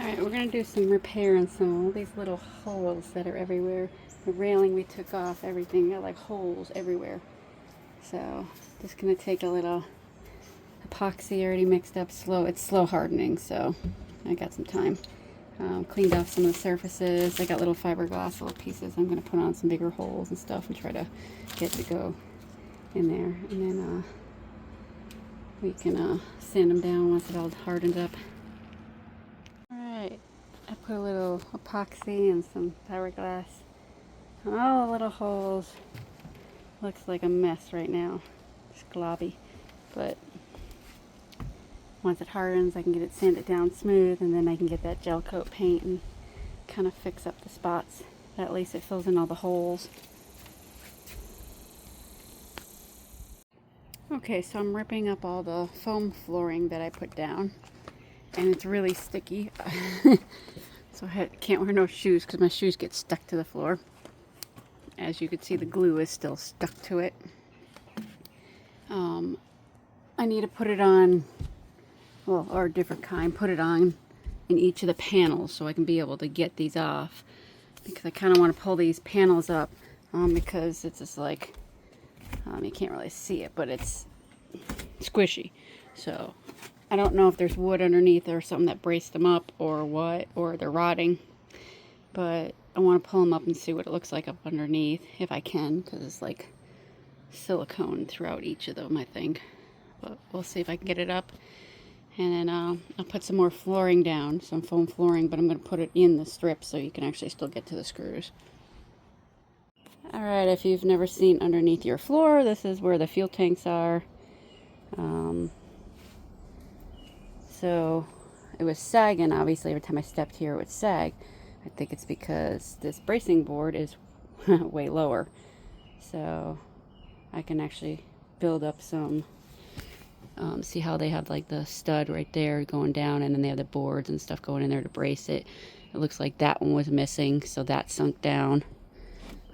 Alright, we're going to do some repair on some of all these little holes that are everywhere. The railing we took off, everything, got like holes everywhere. So, just going to take a little epoxy already mixed up slow. It's slow hardening, so I got some time. Cleaned off some of the surfaces. I got little fiberglass little pieces. I'm going to put on some bigger holes and stuff and try to get to go in there. And then we can sand them down once it all hardens up. Alright, I put a little epoxy and some fiberglass on all the little holes. Looks like a mess right now. It's globby. But once it hardens, I can get it sanded down smooth, and then I can get that gel coat paint and kind of fix up the spots. At least it fills in all the holes. Okay, so I'm ripping up all the foam flooring that I put down, and it's really sticky. So I can't wear no shoes because my shoes get stuck to the floor. As you can see, the glue is still stuck to it. I need to put it on, well, or a different kind, put it on in each of the panels so I can be able to get these off, because I kind of want to pull these panels up because it's just like, you can't really see it, but it's squishy. So I don't know if there's wood underneath or something that braced them up or what, or they're rotting, but I want to pull them up and see what it looks like up underneath if I can, because it's like silicone throughout each of them, I think. But we'll see if I can get it up. And then I'll put some more flooring down, some foam flooring, but I'm going to put it in the strip so you can actually still get to the screws. Alright, if you've never seen underneath your floor, this is where the fuel tanks are. So it was sagging, obviously. Every time I stepped here it would sag. I think it's because this bracing board is way lower. So I can actually build up some, see how they have like the stud right there going down, and then they have the boards and stuff going in there to brace it. It looks like that one was missing, so that sunk down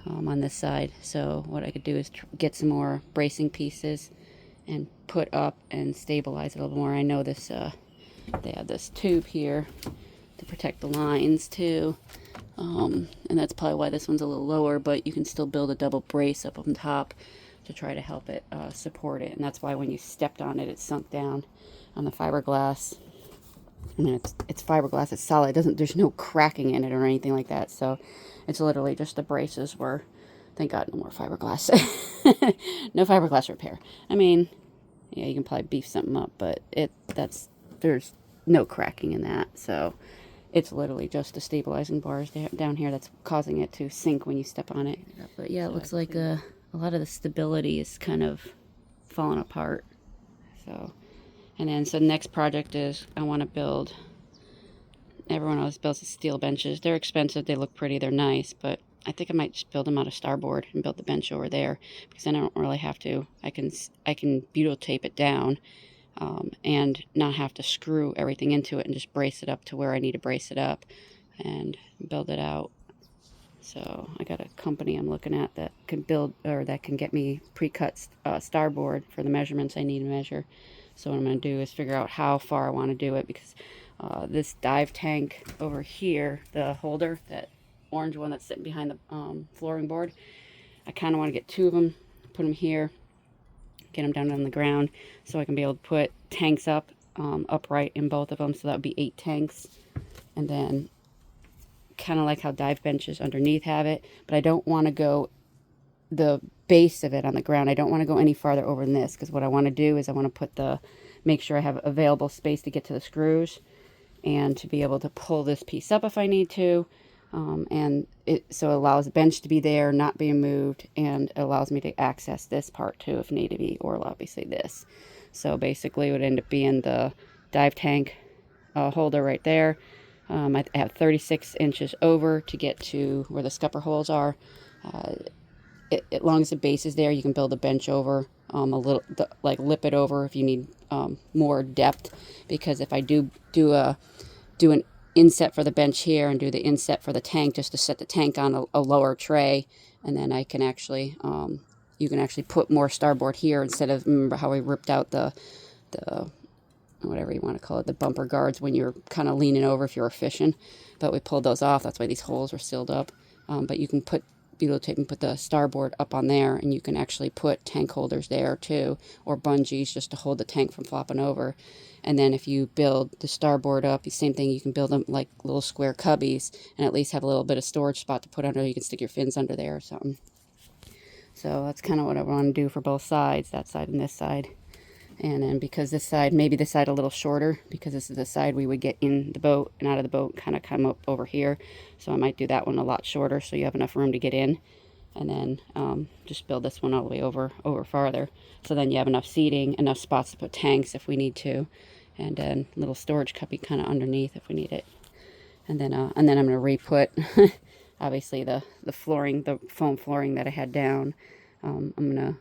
on this side. So what I could do is get some more bracing pieces and put up and stabilize it a little more. I know this, they have this tube here to protect the lines too, and that's probably why this one's a little lower, but you can still build a double brace up on top to try to help it support it. And that's why when you stepped on it, it sunk down on the fiberglass. I mean, it's fiberglass, it's solid, there's no cracking in it or anything like that, so it's literally just the braces were, thank God, no more fiberglass. No fiberglass repair. I mean, yeah, you can probably beef something up, but there's no cracking in that, so it's literally just the stabilizing bars down here that's causing it to sink when you step on it. But yeah, it looks like a lot of the stability is kind of falling apart. So, and then so the next project is I want to build, everyone always builds the steel benches. They're expensive, they look pretty, they're nice, but I think I might just build them out of starboard and build the bench over there, because then I don't really have to, I can butyl tape it down and not have to screw everything into it, and just brace it up to where I need to brace it up and build it out. So I got a company I'm looking at that can build, or that can get me pre-cut starboard for the measurements I need to measure. So what I'm going to do is figure out how far I want to do it, because this dive tank over here, the holder, that orange one that's sitting behind the flooring board, I kind of want to get two of them, put them here, get them down on the ground, so I can be able to put tanks up upright in both of them. So that would be 8 tanks, and then kind of like how dive benches underneath have it, but I don't want to go the base of it on the ground. I don't want to go any farther over than this, because what I want to do is I want to make sure I have available space to get to the screws and to be able to pull this piece up if I need to. And so it allows the bench to be there, not being moved, and it allows me to access this part too if need to be, or obviously this. So basically it would end up being the dive tank holder right there. I have 36 inches over to get to where the scupper holes are. As long as the base is there, you can build a bench over, a little, like lip it over if you need more depth. Because if I do an inset for the bench here and do the inset for the tank, just to set the tank on a lower tray, and then I can actually, you can actually put more starboard here instead of, remember how we ripped out the whatever you want to call it, the bumper guards when you're kind of leaning over if you're fishing. But we pulled those off. That's why these holes were sealed up. But you can put butyl tape and put the starboard up on there, and you can actually put tank holders there too, or bungees just to hold the tank from flopping over. And then if you build the starboard up, the same thing, you can build them like little square cubbies and at least have a little bit of storage spot to put under. You can stick your fins under there or something. So that's kind of what I want to do for both sides, that side and this side. And then because this side, maybe this side a little shorter, because this is the side we would get in the boat and out of the boat, kind of come up over here. So I might do that one a lot shorter so you have enough room to get in. And then just build this one all the way over farther. So then you have enough seating, enough spots to put tanks if we need to. And then little storage cubby kind of underneath if we need it. And then I'm going to re-put, obviously, the flooring, the foam flooring that I had down. I'm going to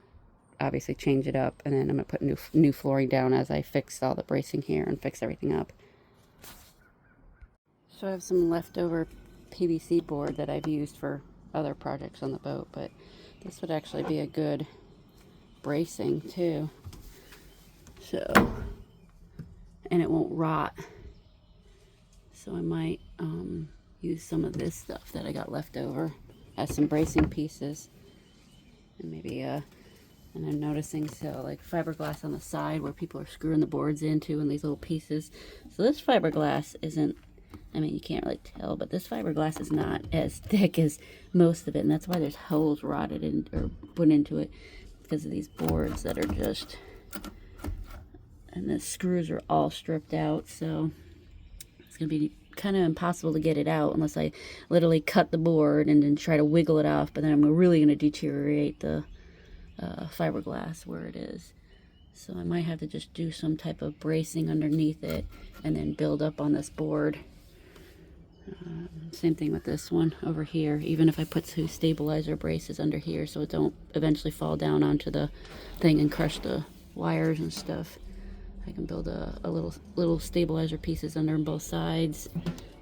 obviously change it up, and then I'm going to put new flooring down as I fix all the bracing here and fix everything up. So I have some leftover PVC board that I've used for other projects on the boat, but this would actually be a good bracing too. So, and it won't rot. So I might use some of this stuff that I got left over as some bracing pieces, and maybe and I'm noticing, so like fiberglass on the side where people are screwing the boards into and these little pieces. So this fiberglass isn't, I mean, you can't really tell, but this fiberglass is not as thick as most of it, and that's why there's holes rotted in or put into it, because of these boards that are just, and the screws are all stripped out, so it's gonna be kind of impossible to get it out unless I literally cut the board and then try to wiggle it off. But then I'm really gonna deteriorate the fiberglass where it is. So I might have to just do some type of bracing underneath it and then build up on this board. Same thing with this one over here, even if I put two stabilizer braces under here so it don't eventually fall down onto the thing and crush the wires and stuff. I can build a little stabilizer pieces under both sides,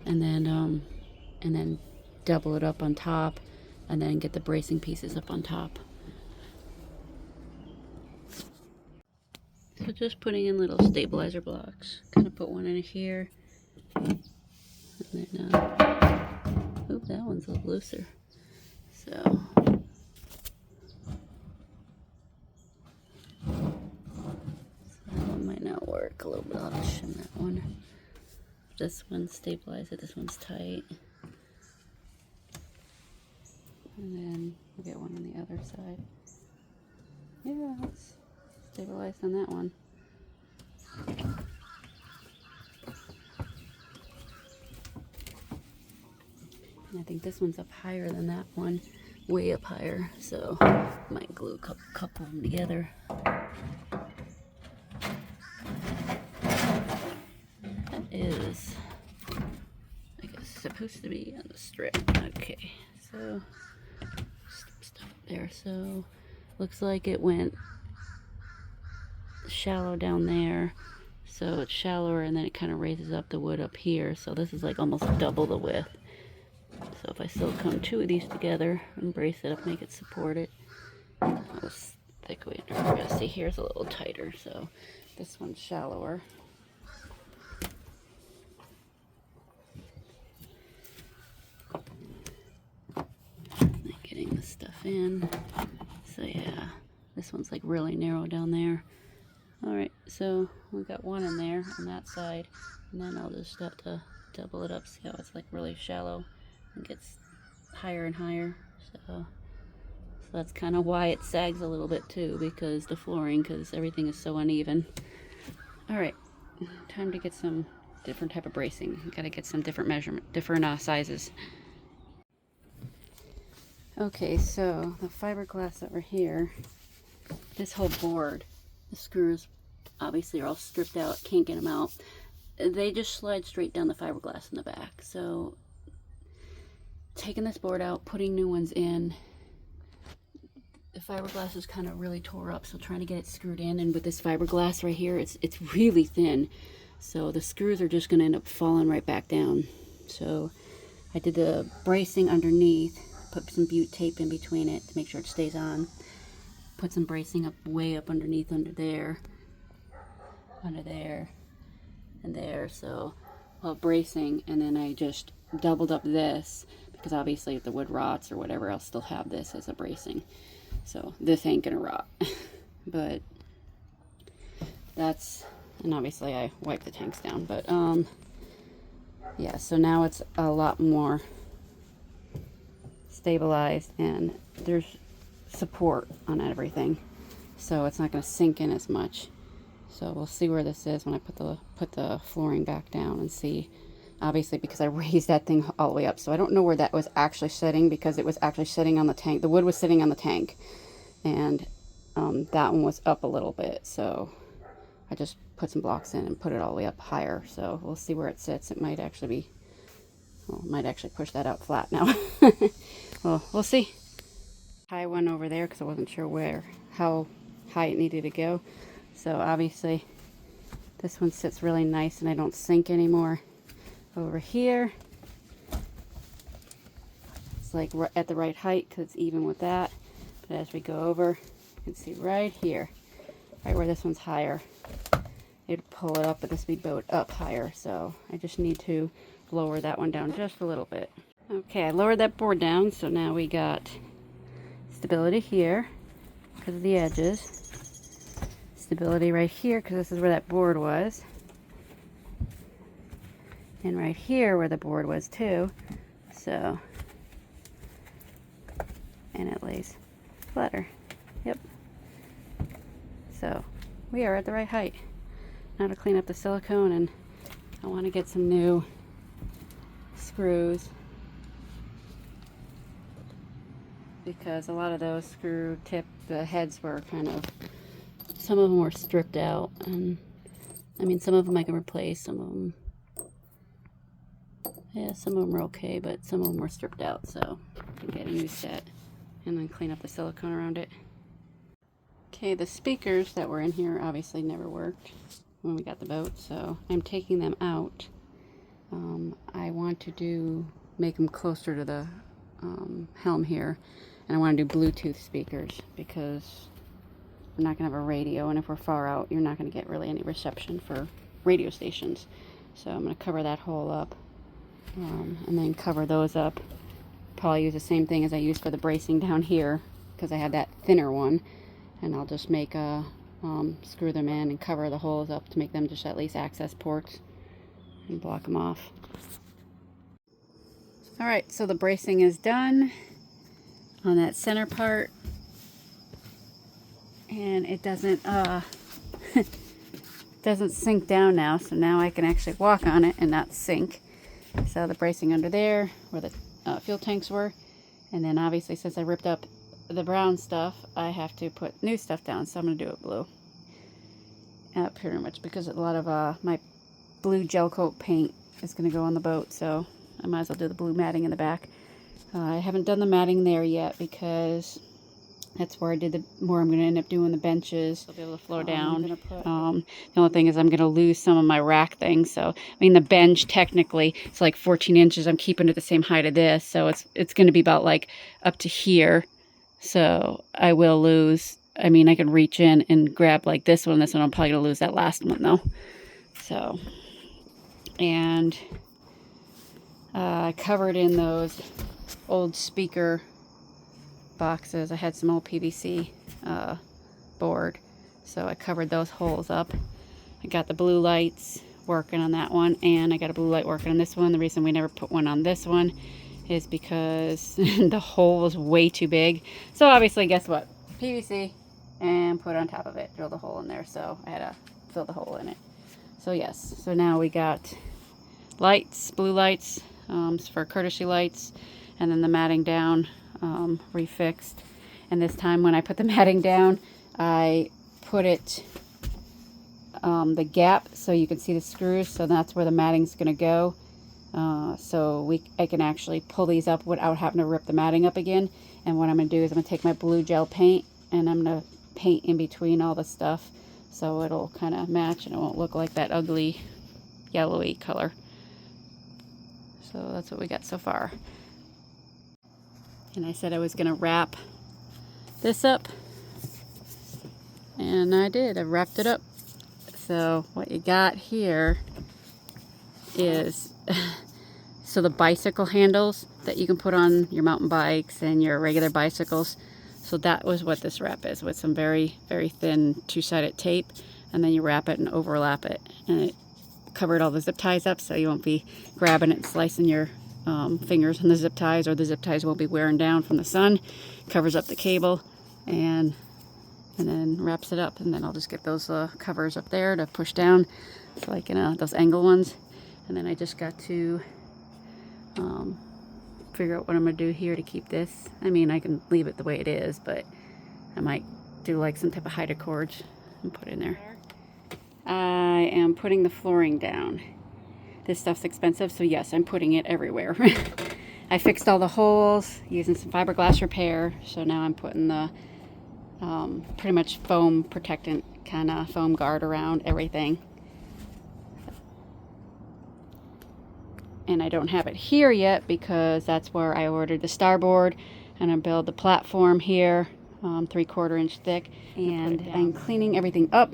and then double it up on top, and then get the bracing pieces up on top. So just putting in little stabilizer blocks. Kind of put one in here, and then oop, that one's a little looser. So that one might not work a little bit. I'll just shim that one. This one's stabilized, this one's tight. And then we'll get one on the other side. Yeah, it's stabilized on that one. And I think this one's up higher than that one, way up higher. So I might glue a couple of them together. That is, I guess, supposed to be on the strip. Okay, so stuff up there. So looks like it went shallow down there, so it's shallower, and then it kind of raises up the wood up here. So this is like almost double the width. So if I silicone two of these together and brace it up, make it support it. This thick weight, see here's a little tighter, so this one's shallower. Getting the stuff in. So yeah, this one's like really narrow down there. Alright, so we got one in there on that side, and then I'll just have to double it up. See how it's like really shallow and gets higher and higher. So that's kind of why it sags a little bit too, because the flooring, because everything is so uneven. Alright, time to get some different type of bracing. Gotta get some different measurement, different sizes. Okay, so the fiberglass over here, this whole board, the screws obviously are all stripped out, can't get them out. They just slide straight down the fiberglass in the back. So taking this board out, putting new ones in, the fiberglass is kind of really tore up, so trying to get it screwed in, and with this fiberglass right here, it's really thin, so the screws are just going to end up falling right back down. So I did the bracing underneath, put some butte tape in between it to make sure it stays on, put some bracing up way up underneath under there, and there. So while bracing, and then I just doubled up this because obviously if the wood rots or whatever, I'll still have this as a bracing. So this ain't gonna rot. But that's, and obviously I wiped the tanks down, but yeah, so now it's a lot more stabilized and there's support on everything, so it's not going to sink in as much. So we'll see where this is when I put the flooring back down and see, obviously because I raised that thing all the way up, so I don't know where that was actually sitting, because it was actually sitting on the tank. The wood was sitting on the tank, and that one was up a little bit, so I just put some blocks in and put it all the way up higher. So we'll see where it sits. It might actually be, well, it might actually push that out flat now. Well, we'll see. High one over there because I wasn't sure how high it needed to go. So obviously this one sits really nice and I don't sink anymore. Over here, it's like at the right height because it's even with that. But as we go over, you can see right here, right where this one's higher, it'd pull it up, but this would be bowed up higher. So I just need to lower that one down just a little bit. Okay, I lowered that board down, so now we got stability here because of the edges, stability right here because this is where that board was, and right here where the board was too. So, and it lays flatter. Yep. So we are at the right height. Now to clean up the silicone, and I want to get some new screws because a lot of those screw tip, the heads were kind of, some of them were stripped out, and I mean some of them I can replace, some of them, yeah, some of them are okay, but some of them were stripped out, so I can get a new set and then clean up the silicone around it. Okay, the speakers that were in here obviously never worked when we got the boat, so I'm taking them out. I want to make them closer to the helm here, and I want to do Bluetooth speakers because I'm not going to have a radio, and if we're far out, you're not going to get really any reception for radio stations. So I'm going to cover that hole up, and then cover those up. Probably use the same thing as I used for the bracing down here because I had that thinner one, and I'll just make a screw them in and cover the holes up to make them just at least access ports and block them off. Alright, so the bracing is done on that center part, and it doesn't doesn't sink down now, so now I can actually walk on it and not sink. So the bracing under there where the fuel tanks were, and then obviously since I ripped up the brown stuff, I have to put new stuff down, so I'm going to do it blue. Pretty much because a lot of my blue gel coat paint is going to go on the boat, so I might as well do the blue matting in the back. I haven't done the matting there yet because that's where where I'm going to end up doing the benches. They'll be able to flow down. The only thing is I'm going to lose some of my rack things. So, I mean, the bench technically it's like 14 inches. I'm keeping it the same height of this, so it's going to be about like up to here. So I will lose. I mean, I can reach in and grab like this one. This one I'm probably going to lose that last one though. So, and I covered in those old speaker boxes. I had some old PVC board, so I covered those holes up. I got the blue lights working on that one, and I got a blue light working on this one. The reason we never put one on this one is because the hole was way too big. So obviously, guess what? PVC, and put it on top of it, drilled a hole in there, so I had to fill the hole in it. So yes, so now we got lights, blue lights for courtesy lights, and then the matting down refixed. And this time when I put the matting down, I put it the gap so you can see the screws, so that's where the matting's going to go. So I can actually pull these up without having to rip the matting up again. And what I'm going to do is I'm going to take my blue gel paint and I'm going to paint in between all the stuff so it'll kind of match and it won't look like that ugly yellowy color. So that's what we got so far. And I said I was going to wrap this up, and I did. I wrapped it up. So what you got here is so the bicycle handles that you can put on your mountain bikes and your regular bicycles. So that was what this wrap is, with some very, very thin two-sided tape, and then you wrap it and overlap it, and it covered all the zip ties up, so you won't be grabbing it and slicing your fingers on the zip ties, or the zip ties won't be wearing down from the sun. Covers up the cable and then wraps it up, and then I'll just get those covers up there to push down, so like those angle ones. And then I just got to figure out what I'm gonna do here to keep this. I mean, I can leave it the way it is, but I might do like some type of hide cords and put in there. I am putting the flooring down. This stuff's expensive, so yes, I'm putting it everywhere. I fixed all the holes using some fiberglass repair, so now I'm putting the pretty much foam protectant, kind of foam guard around everything. And I don't have it here yet because that's where I ordered the starboard, and I build the platform here, 3/4 inch thick, and I'm cleaning everything up.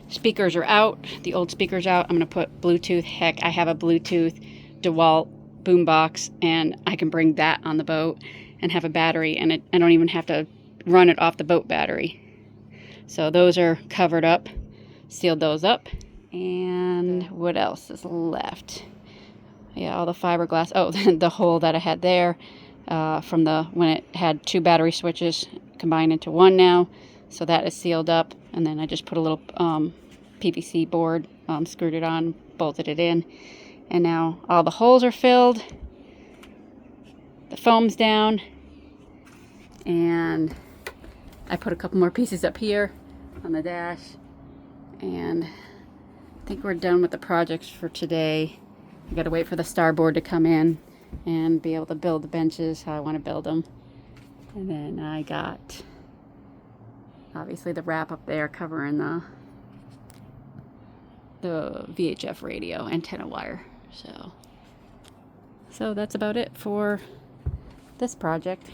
Speakers are out, the old speakers out. I'm gonna put Bluetooth. Heck, I have a Bluetooth DeWalt boombox, and I can bring that on the boat and have a battery, and I don't even have to run it off the boat battery. So those are covered up, sealed those up. And what else is left? Yeah, all the fiberglass. Oh, the hole that I had there from when it had 2 battery switches combined into one now. So that is sealed up. And then I just put a little PVC board, screwed it on, bolted it in. And now all the holes are filled. The foam's down. And I put a couple more pieces up here on the dash. And I think we're done with the projects for today. I gotta wait for the starboard to come in and be able to build the benches how I want to build them. And then I got obviously the wrap up there covering the VHF radio antenna wire. So that's about it for this project.